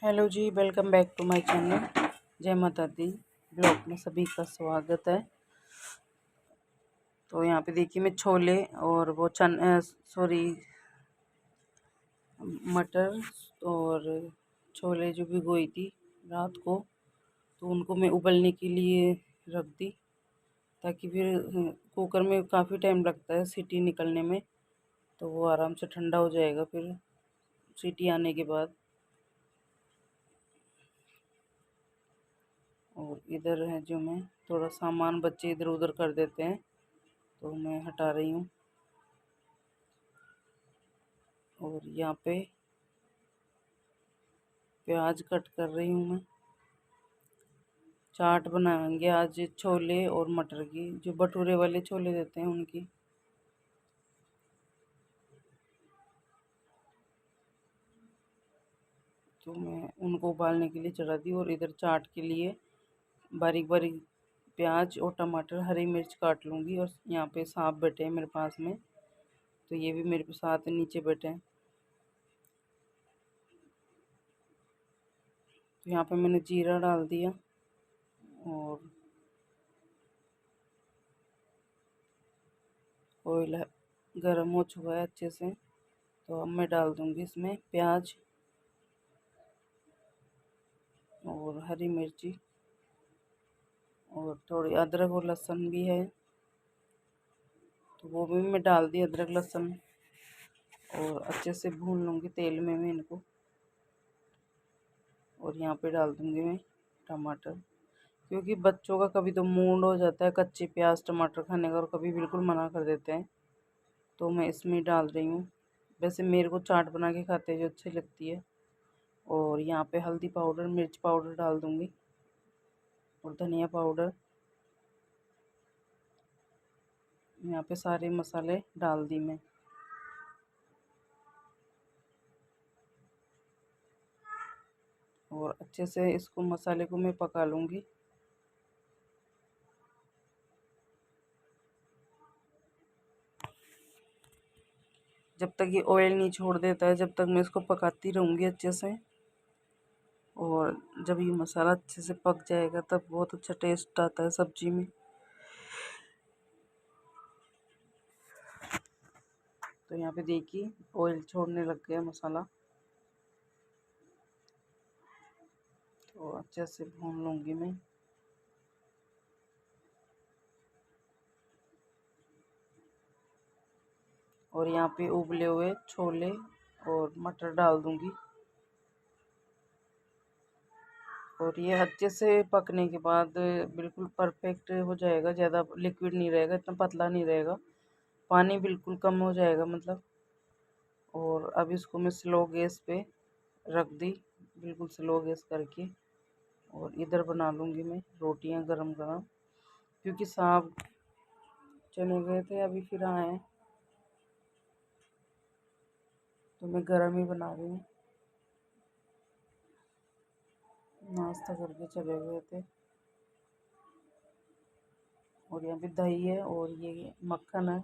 Hello जी, welcome back to my channel. जय माता दी। ब्लॉग में सभी का स्वागत है। तो यहाँ पे देखिए मैं छोले और वो मटर और छोले जो भिगोई थी रात को, तो उनको मैं उबलने के लिए रख दी, ताकि फिर कुकर में काफ़ी टाइम लगता है सीटी निकलने में, तो वो आराम से ठंडा हो जाएगा फिर सीटी आने के बाद। और इधर है जो मैं थोड़ा सामान बच्चे इधर उधर कर देते हैं, तो मैं हटा रही हूँ। और यहाँ पे प्याज कट कर रही हूँ मैं। चाट बनाएंगे आज छोले और मटर की, जो भटूरे वाले छोले देते हैं उनकी। तो मैं उनको उबालने के लिए चढ़ा दी। और इधर चाट के लिए बारीक बारीक प्याज और टमाटर हरी मिर्च काट लूँगी। और यहाँ पे सांप बैठे हैं मेरे पास में, तो ये भी मेरे साथ नीचे बैठे हैं। तो यहाँ पे मैंने जीरा डाल दिया और ऑयल गरम हो चुका है अच्छे से। तो अब मैं डाल दूँगी इसमें प्याज और हरी मिर्ची, और थोड़ी अदरक और लहसुन भी है, तो वो भी मैं डाल दी अदरक लहसुन। और अच्छे से भून लूँगी तेल में मैं इनको। और यहाँ पे डाल दूँगी मैं टमाटर, क्योंकि बच्चों का कभी तो मूड हो जाता है कच्चे प्याज टमाटर खाने का और कभी बिल्कुल मना कर देते हैं, तो मैं इसमें डाल रही हूँ। वैसे मेरे को चाट बना के खाते हैं जो अच्छी लगती है। और यहाँ पे हल्दी पाउडर मिर्च पाउडर डाल दूँगी और धनिया पाउडर। यहाँ पे सारे मसाले डाल दी मैं। और अच्छे से इसको मसाले को मैं पका लूँगी। जब तक ये ऑयल नहीं छोड़ देता है, जब तक मैं इसको पकाती रहूँगी अच्छे से। और जब ये मसाला अच्छे से पक जाएगा तब बहुत अच्छा टेस्ट आता है सब्जी में। तो यहाँ पे देखिए ऑयल छोड़ने लग गया मसाला, तो अच्छे से भून लूँगी मैं। और यहाँ पे उबले हुए छोले और मटर डाल दूँगी। और ये अच्छे से पकने के बाद बिल्कुल परफेक्ट हो जाएगा, ज़्यादा लिक्विड नहीं रहेगा, इतना पतला नहीं रहेगा, पानी बिल्कुल कम हो जाएगा मतलब। और अब इसको मैं स्लो गैस पे रख दी, बिल्कुल स्लो गैस करके। और इधर बना लूँगी मैं रोटियां गरम गरम, क्योंकि साहब चले गए थे अभी फिर आए हैं, तो मैं गरम ही बना रही हूँ। नाश्ता करके चले गए थे। और यहाँ पे दही है और ये मक्खन है।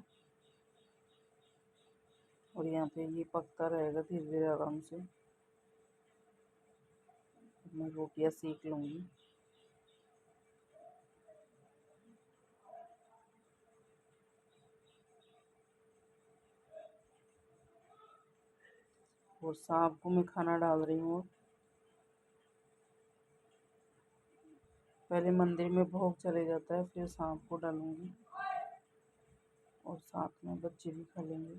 और यहाँ पे ये पकता रहेगा धीरे धीरे आराम से। मैं रोटियां सेक लूँगी। और सांप को मैं खाना डाल रही हूँ। पहले मंदिर में भोग चले जाता है, फिर सांप को डालूँगी और साथ में बच्चे भी खा लेंगे।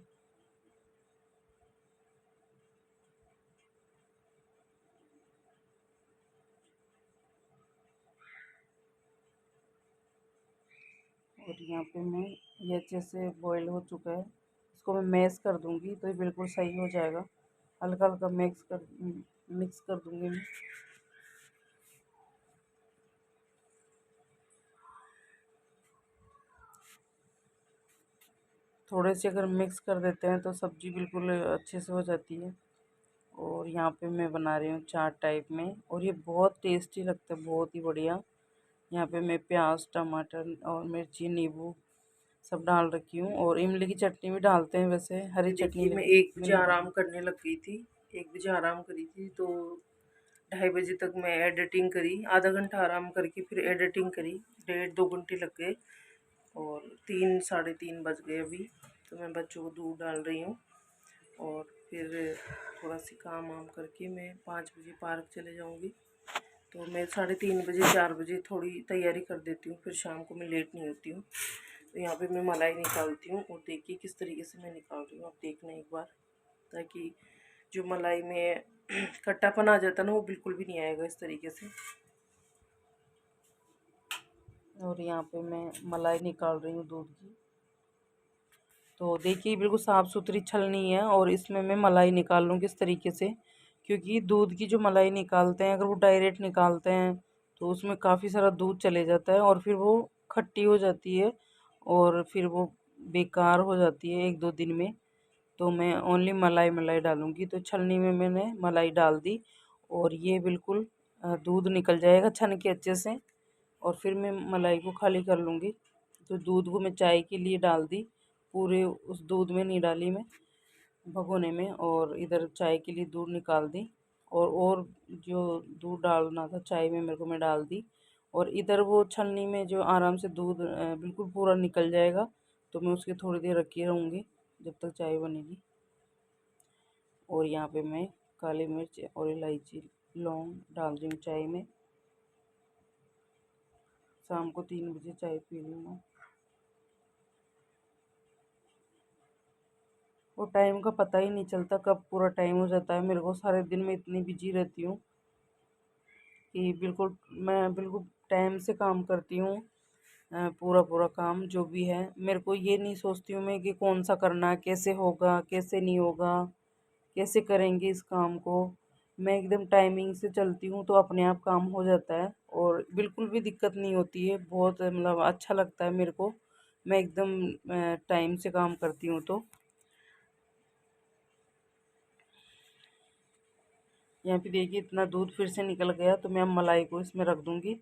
और यहाँ पे मैं ये अच्छे से बॉईल हो चुका है, इसको मैं मैश कर दूँगी तो ये बिल्कुल सही हो जाएगा। हल्का हल्का मिक्स कर दूँगी मैं। थोड़े से अगर मिक्स कर देते हैं तो सब्ज़ी बिल्कुल अच्छे से हो जाती है। और यहाँ पे मैं बना रही हूँ चाट टाइप में, और ये बहुत टेस्टी लगता है, बहुत ही बढ़िया। यहाँ पे मैं प्याज टमाटर और मिर्ची नींबू सब डाल रखी हूँ। और इमली की चटनी भी डालते हैं वैसे, हरी चटनी। मैं एक बजे आराम करने लग गई थी, 1 बजे आराम करी थी, तो 2:30 बजे तक मैं एडिटिंग करी, आधा घंटा आराम करके फिर एडिटिंग करी, 1.5-2 घंटे लग गए और 3-3:30 बज गए अभी। तो मैं बच्चों को दूध डाल रही हूँ और फिर थोड़ा सी काम वाम करके मैं 5 बजे पार्क चले जाऊँगी। तो मैं 3:30 बजे 4 बजे थोड़ी तैयारी कर देती हूँ, फिर शाम को मैं लेट नहीं होती हूँ। तो यहाँ पे मैं मलाई निकालती हूँ और देखिए किस तरीके से मैं निकाल रही हूँ, आप देखना एक बार, ताकि जो मलाई में खट्टापन आ जाता है ना वो बिल्कुल भी नहीं आएगा इस तरीके से। और यहाँ पे मैं मलाई निकाल रही हूँ दूध की। तो देखिए बिल्कुल साफ़ सुथरी छलनी है और इसमें मैं मलाई निकाल लूँगी इस तरीके से, क्योंकि दूध की जो मलाई निकालते हैं अगर वो डायरेक्ट निकालते हैं तो उसमें काफ़ी सारा दूध चले जाता है और फिर वो खट्टी हो जाती है और फिर वो बेकार हो जाती है 1-2 दिन में। तो मैं ओनली मलाई मलाई डालूँगी। तो छलनी में मैंने मलाई डाल दी और ये बिल्कुल दूध निकल जाएगा छन के अच्छे से और फिर मैं मलाई को खाली कर लूँगी। तो दूध को मैं चाय के लिए डाल दी, पूरे उस दूध में नहीं डाली मैं भगोने में, और इधर चाय के लिए दूध निकाल दी और जो दूध डालना था चाय में मेरे को मैं डाल दी। और इधर वो छलनी में जो आराम से दूध बिल्कुल पूरा निकल जाएगा तो मैं उसकी थोड़ी देर रखी रहूँगी जब तक चाय बनेगी। और यहाँ पे मैं काली मिर्च और इलायची लौंग डाल रही हूँ चाय में। शाम को 3 बजे चाय पी लूँगा। वो टाइम का पता ही नहीं चलता कब पूरा टाइम हो जाता है। मेरे को सारे दिन में इतनी बिजी रहती हूँ कि मैं बिल्कुल टाइम से काम करती हूँ। पूरा पूरा काम जो भी है मेरे को ये नहीं सोचती हूँ मैं कि कौन सा करना है, कैसे होगा कैसे नहीं होगा, कैसे करेंगे इस काम को। मैं एकदम टाइमिंग से चलती हूँ तो अपने आप काम हो जाता है और बिल्कुल भी दिक्कत नहीं होती है। बहुत मतलब अच्छा लगता है मेरे को, मैं एकदम टाइम से काम करती हूँ। तो यहाँ पे देखिए इतना दूध फिर से निकल गया तो मैं अब मलाई को इसमें रख दूँगी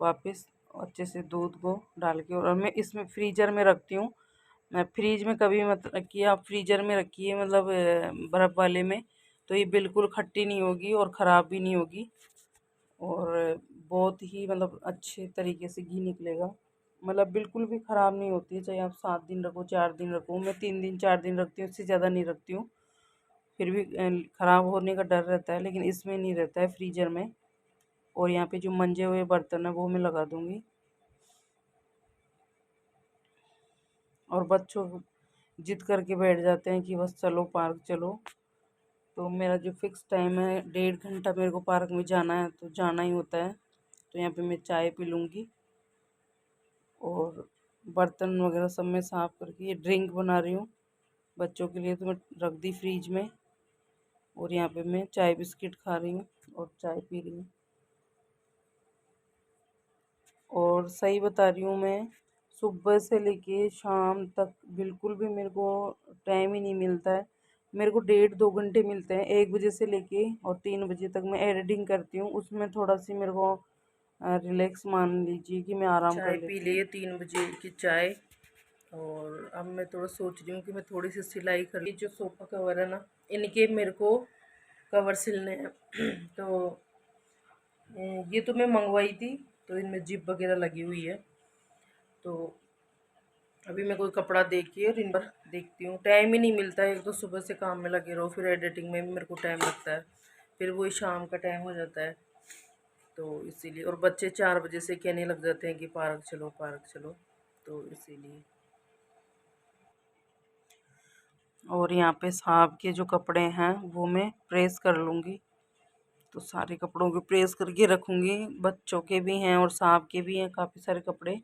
वापस अच्छे से दूध को डाल के। और मैं इसमें फ्रीजर में रखती हूँ। मैं फ्रीज में कभी मत रखिए, आप फ्रीजर में रखिए मतलब बर्फ़ वाले में, तो ये बिल्कुल खट्टी नहीं होगी और ख़राब भी नहीं होगी और बहुत ही मतलब अच्छे तरीके से घी निकलेगा। मतलब बिल्कुल भी ख़राब नहीं होती है, चाहे आप 7 दिन रखो 4 दिन रखो। मैं 3 दिन 4 दिन रखती हूँ, इससे ज़्यादा नहीं रखती हूँ। फिर भी ख़राब होने का डर रहता है, लेकिन इसमें नहीं रहता है फ्रीजर में। और यहाँ पे जो मंजे हुए बर्तन है वो मैं लगा दूँगी। और बच्चों जिद करके बैठ जाते हैं कि बस चलो पार्क चलो। तो मेरा जो फ़िक्स टाइम है 1.5 घंटा मेरे को पार्क में जाना है तो जाना ही होता है। तो यहाँ पे मैं चाय पी लूँगी और बर्तन वगैरह सब मैं साफ़ करके ये ड्रिंक बना रही हूँ बच्चों के लिए, तो मैं रख दी फ्रीज में। और यहाँ पे मैं चाय बिस्किट खा रही हूँ और चाय पी रही हूँ। और सही बता रही हूँ मैं, सुबह से लेके शाम तक बिल्कुल भी मेरे को टाइम ही नहीं मिलता है। मेरे को 1.5-2 घंटे मिलते हैं 1 बजे से लेके और 3 बजे तक मैं एडिटिंग करती हूँ। उसमें थोड़ा सी मेरे को रिलैक्स मान लीजिए कि मैं आराम कर चाय पी लेती हूँ। लिए 3 बजे की चाय। और अब मैं थोड़ा सोच रही हूँ कि मैं थोड़ी सी सिलाई कर ली। जो सोफ़ा कवर है ना, इनके मेरे को कवर सिलने हैं तो ये तो मैं मंगवाई थी, तो इनमें जिप वगैरह लगी हुई है। तो अभी मैं कोई कपड़ा देख के और इन पर देखती हूँ। टाइम ही नहीं मिलता है, एक तो सुबह से काम में लगे रहो, फिर एडिटिंग में भी मेरे को टाइम लगता है, फिर वही शाम का टाइम हो जाता है। तो इसीलिए, और बच्चे 4 बजे से कहने लग जाते हैं कि पार्क चलो पार्क चलो, तो इसीलिए। और यहाँ पे साहब के जो कपड़े हैं वो मैं प्रेस कर लूँगी। तो सारे कपड़ों को प्रेस करके रखूँगी, बच्चों के भी हैं और साहब के भी हैं काफ़ी सारे कपड़े,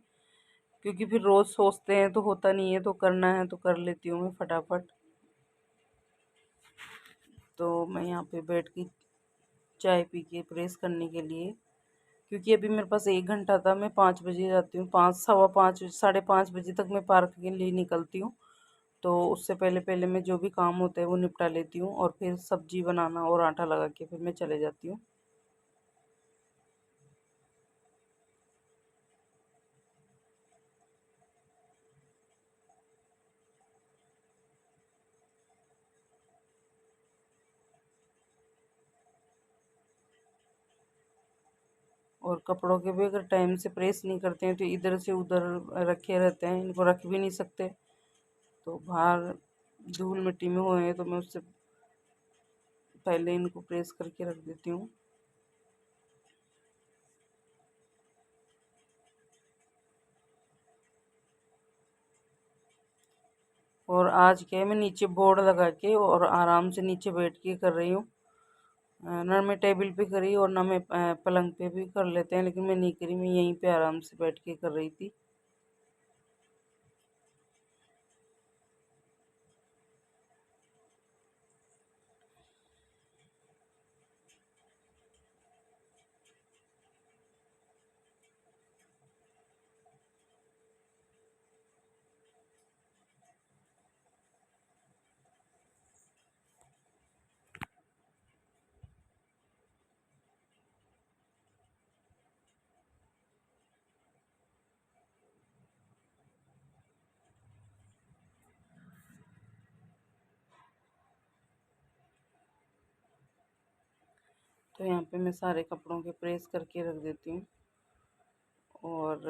क्योंकि फिर रोज़ सोचते हैं तो होता नहीं है, तो करना है तो कर लेती हूँ मैं फटाफट। तो मैं यहाँ पे बैठ के चाय पी के प्रेस करने के लिए, क्योंकि अभी मेरे पास 1 घंटा था। मैं 5 बजे जाती हूँ, 5 सवा 5 5:30 बजे तक मैं पार्क के लिए निकलती हूँ। तो उससे पहले पहले मैं जो भी काम होता है वो निपटा लेती हूँ और फिर सब्जी बनाना और आटा लगा के फिर मैं चले जाती हूँ। और कपड़ों के भी अगर टाइम से प्रेस नहीं करते हैं तो इधर से उधर रखे रहते हैं, इनको रख भी नहीं सकते। तो बाहर धूल मिट्टी में हुए हैं तो मैं उससे पहले इनको प्रेस करके रख देती हूँ। और आज क्या है, मैं नीचे बोर्ड लगा के और आराम से नीचे बैठ के कर रही हूँ। ना मैं टेबल पे करी और ना मैं पलंग पे भी कर लेते हैं, लेकिन मैं नहीं करी, मैं यहीं पे आराम से बैठ के कर रही थी। तो यहाँ पे मैं सारे कपड़ों के प्रेस करके रख देती हूँ। और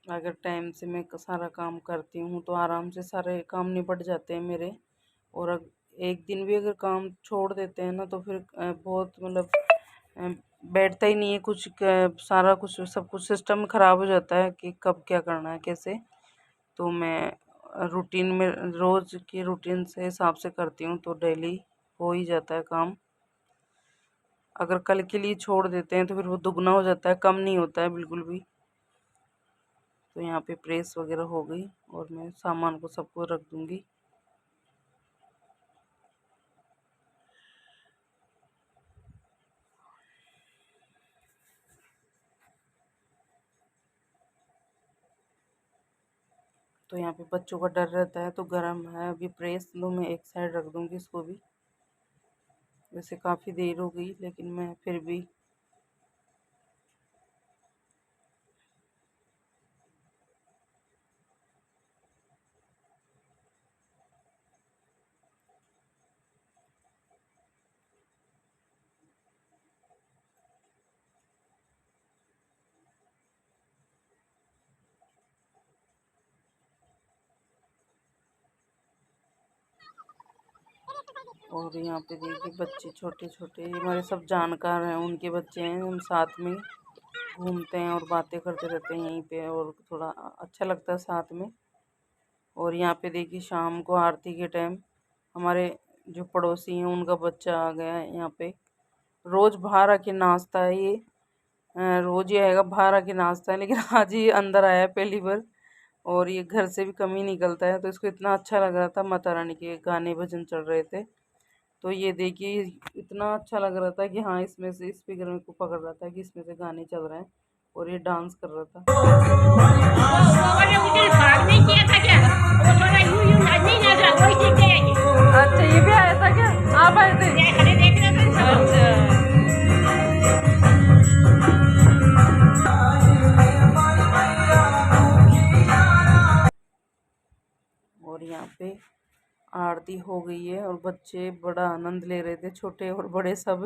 अगर टाइम से मैं सारा काम करती हूँ तो आराम से सारे काम निपट जाते हैं मेरे। और एक दिन भी अगर काम छोड़ देते हैं ना तो फिर बहुत मतलब अ, बैठता ही नहीं है कुछ, सारा कुछ सब कुछ सिस्टम ख़राब हो जाता है कि कब क्या करना है कैसे। तो मैं रूटीन में रोज़ की रूटीन से हिसाब से करती हूँ तो डेली हो ही जाता है काम। अगर कल के लिए छोड़ देते हैं तो फिर वो दुगना हो जाता है, कम नहीं होता है बिल्कुल भी। तो यहाँ पे प्रेस वगैरह हो गई और मैं सामान को सबको रख दूँगी। तो यहाँ पे बच्चों का डर रहता है तो गर्म है, अभी प्रेस लो, मैं एक साइड रख दूँगी इसको भी। वैसे काफ़ी देर हो गई लेकिन मैं फिर भी और यहाँ पे देखिए बच्चे छोटे छोटे हमारे सब जानकार हैं, उनके बच्चे हैं, हम साथ में घूमते हैं और बातें करते रहते हैं यहीं पे और थोड़ा अच्छा लगता है साथ में। और यहाँ पे देखिए शाम को आरती के टाइम हमारे जो पड़ोसी हैं उनका बच्चा आ गया है यहाँ पे। रोज़ बाहर आके नाचता है ये, रोज़ ये आएगा बाहर आके नाचता है, लेकिन आज ये अंदर आया है पहली बार। और ये घर से भी कम ही निकलता है तो इसको इतना अच्छा लग रहा था, माता रानी के गाने भजन चल रहे थे। तो ये देखिए इतना अच्छा लग रहा था कि हाँ इसमें से स्पीकर में को पकड़ रहा था कि इसमें से गाने चल रहे हैं और ये डांस कर रहा था। अच्छा ये भी आया था क्या, आप आए थे? अच्छा। और यहाँ पे आरती हो गई है और बच्चे बड़ा आनंद ले रहे थे, छोटे और बड़े सब।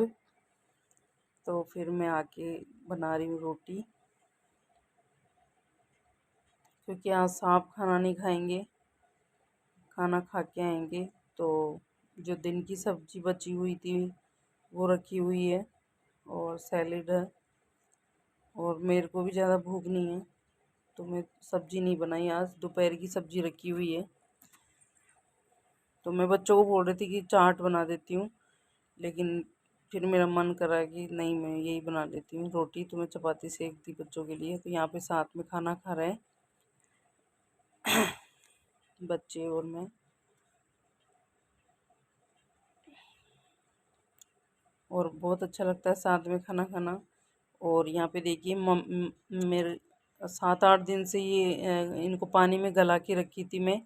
तो फिर मैं आके बना रही हूँ रोटी, क्योंकि आज सांप खाना नहीं खाएंगे, खाना खा के आएंगे। तो जो दिन की सब्जी बची हुई थी वो रखी हुई है और सैलेड है। और मेरे को भी ज़्यादा भूख नहीं है तो मैं सब्जी नहीं बनाई, आज दोपहर की सब्जी रखी हुई है। तो मैं बच्चों को बोल रही थी कि चाट बना देती हूँ, लेकिन फिर मेरा मन करा कि नहीं मैं यही बना लेती हूँ रोटी। तो मैं चपाती सेक दी बच्चों के लिए। तो यहाँ पे साथ में खाना खा रहे हैं बच्चे और मैं। और बहुत अच्छा लगता है साथ में खाना खाना। और यहाँ पे देखिए मेरे 7-8 दिन से ये इनको पानी में गला के रखी थी मैं।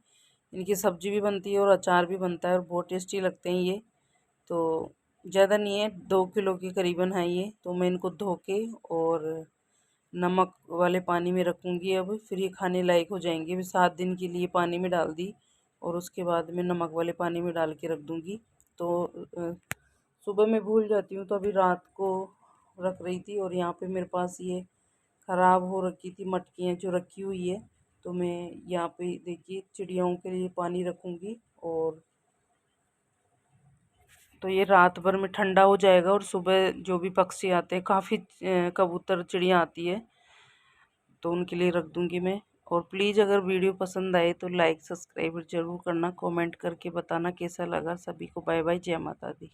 इनकी सब्जी भी बनती है और अचार भी बनता है और बहुत टेस्टी लगते हैं ये। तो ज़्यादा नहीं है, 2 किलो के करीबन है ये। तो मैं इनको धो के और नमक वाले पानी में रखूँगी, अब फिर ये खाने लायक हो जाएंगे। अभी 7 दिन के लिए पानी में डाल दी और उसके बाद मैं नमक वाले पानी में डाल के रख दूँगी। तो सुबह मैं भूल जाती हूँ तो अभी रात को रख रही थी, और यहाँ पे मेरे पास ये ख़राब हो रखी थी मटकियाँ जो रखी हुई है। तो मैं यहाँ पे देखिए चिड़ियाओं के लिए पानी रखूँगी, और तो ये रात भर में ठंडा हो जाएगा, और सुबह जो भी पक्षी आते हैं, काफ़ी कबूतर चिड़िया आती है, तो उनके लिए रख दूँगी मैं। और प्लीज़ अगर वीडियो पसंद आए तो लाइक सब्सक्राइब ज़रूर करना, कमेंट करके बताना कैसा लगा। सभी को बाय बाय, जय माता दी।